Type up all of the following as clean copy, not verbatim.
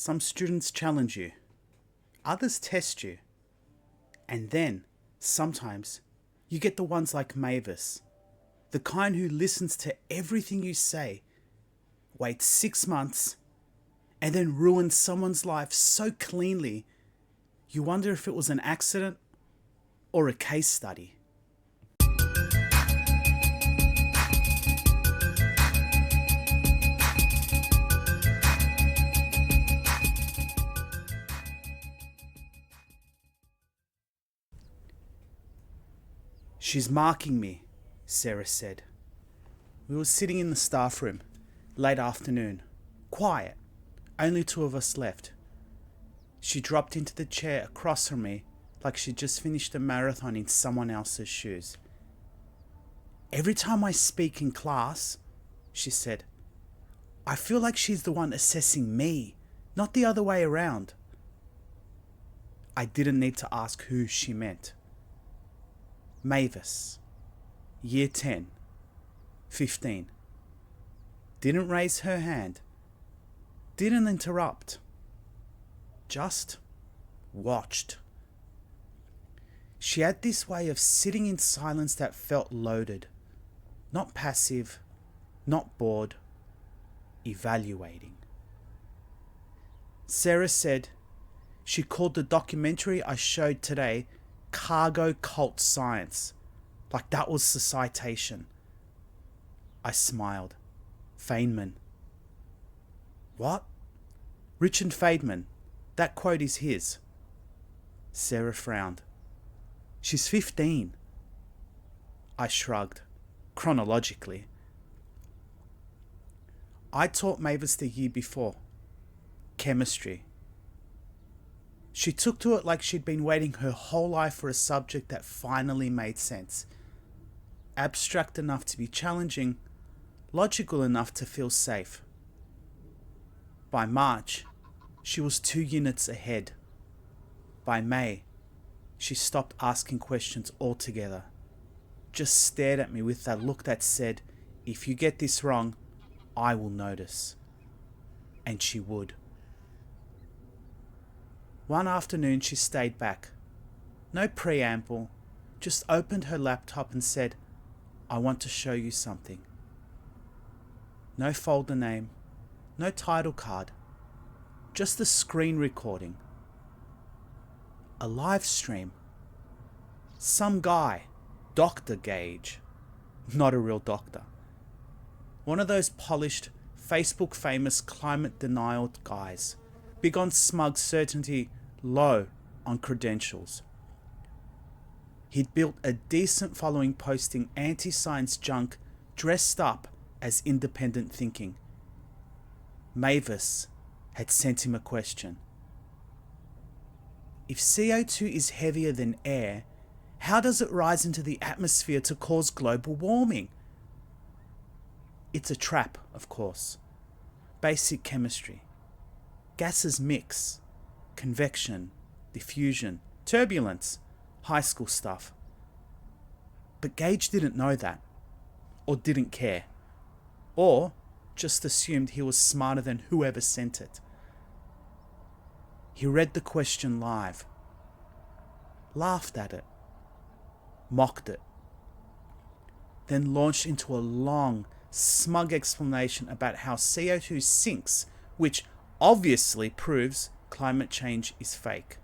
Some students challenge you, others test you, and then, sometimes, you get the ones like Mavis, the kind who listens to everything you say, waits 6 months, and then ruins someone's life so cleanly, you wonder if it was an accident or a case study. She's marking me, Sarah said. We were sitting in the staff room, late afternoon, quiet, only 2 of us left. She dropped into the chair across from me like she'd just finished a marathon in someone else's shoes. Every time I speak in class, she said, I feel like she's the one assessing me, not the other way around. I didn't need to ask who she meant. Mavis, year 10, 15. Didn't raise her hand. Didn't interrupt. Just watched. She had this way of sitting in silence that felt loaded. Not passive, not bored, evaluating. Sarah said she called the documentary I showed today Cargo Cult Science, like that was the citation. I smiled. Feynman. What? Richard Feynman. That quote is his. Sarah frowned. She's 15. I shrugged, chronologically. I taught Mavis the year before. Chemistry. She took to it like she'd been waiting her whole life for a subject that finally made sense. Abstract enough to be challenging, logical enough to feel safe. By March, she was 2 units ahead. By May, she stopped asking questions altogether. Just stared at me with that look that said, if you get this wrong, I will notice. And she would. One afternoon she stayed back. No preamble, just opened her laptop and said, I want to show you something. No folder name, no title card, just a screen recording. A live stream. Some guy, Dr. Gage, not a real doctor. One of those polished, Facebook famous climate denial guys, big on smug certainty, low on credentials. He'd built a decent following posting anti-science junk dressed up as independent thinking. Mavis had sent him a question. If CO2 is heavier than air, how does it rise into the atmosphere to cause global warming? It's a trap, of course. Basic chemistry. Gases mix. Convection, diffusion, turbulence, high school stuff. But Gage didn't know that, or didn't care, or just assumed he was smarter than whoever sent it. He read the question live, laughed at it, mocked it, then launched into a long, smug explanation about how CO2 sinks, which obviously proves climate change is fake.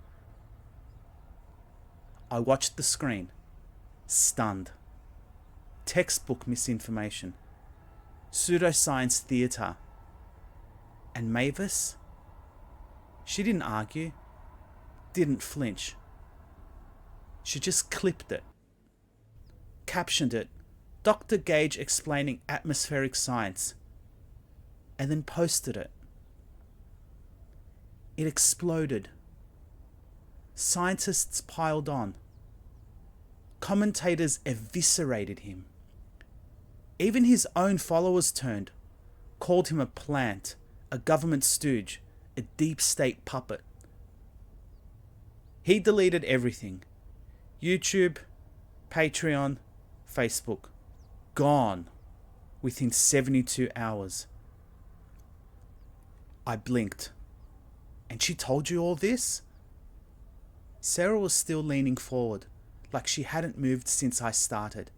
I watched the screen, stunned. Textbook misinformation. Pseudoscience theatre. And Mavis? She didn't argue, didn't flinch. She just clipped it. Captioned it, Dr. Gage explaining atmospheric science. And then posted it. It exploded. Scientists piled on. Commentators eviscerated him. Even his own followers turned, called him a plant, a government stooge, a deep state puppet. He deleted everything. YouTube, Patreon, Facebook. Gone within 72 hours. I blinked. And she told you all this? Sarah was still leaning forward, like she hadn't moved since I started.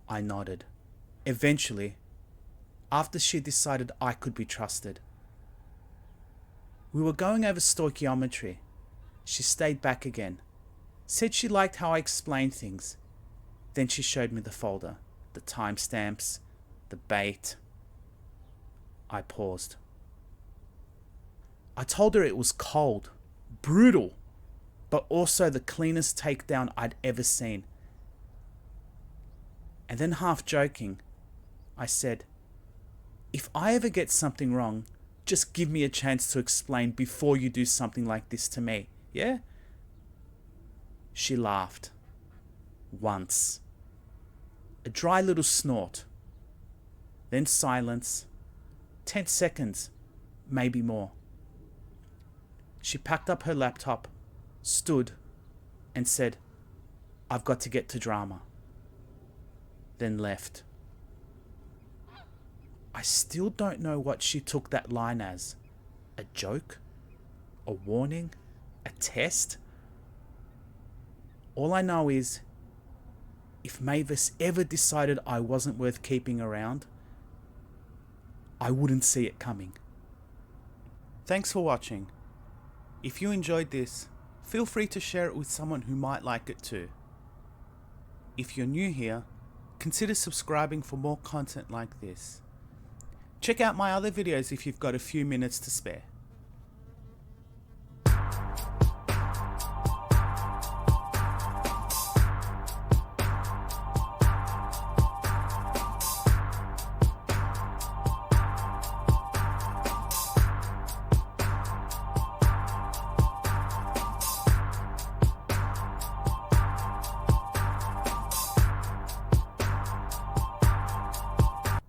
I nodded. Eventually, after she decided I could be trusted. We were going over stoichiometry. She stayed back again. Said she liked how I explained things. Then she showed me the folder, the timestamps, the bait. I paused. I told her it was cold, brutal, but also the cleanest takedown I'd ever seen. And then, half joking, I said, if I ever get something wrong, just give me a chance to explain before you do something like this to me, yeah? She laughed. Once. A dry little snort. Then silence. 10 seconds, maybe more. She packed up her laptop, stood, and said, I've got to get to drama. Then left. I still don't know what she took that line as. A joke? A warning? A test? All I know is, if Mavis ever decided I wasn't worth keeping around, I wouldn't see it coming. Thanks for watching. If you enjoyed this, feel free to share it with someone who might like it too. If you're new here, consider subscribing for more content like this. Check out my other videos if you've got a few minutes to spare.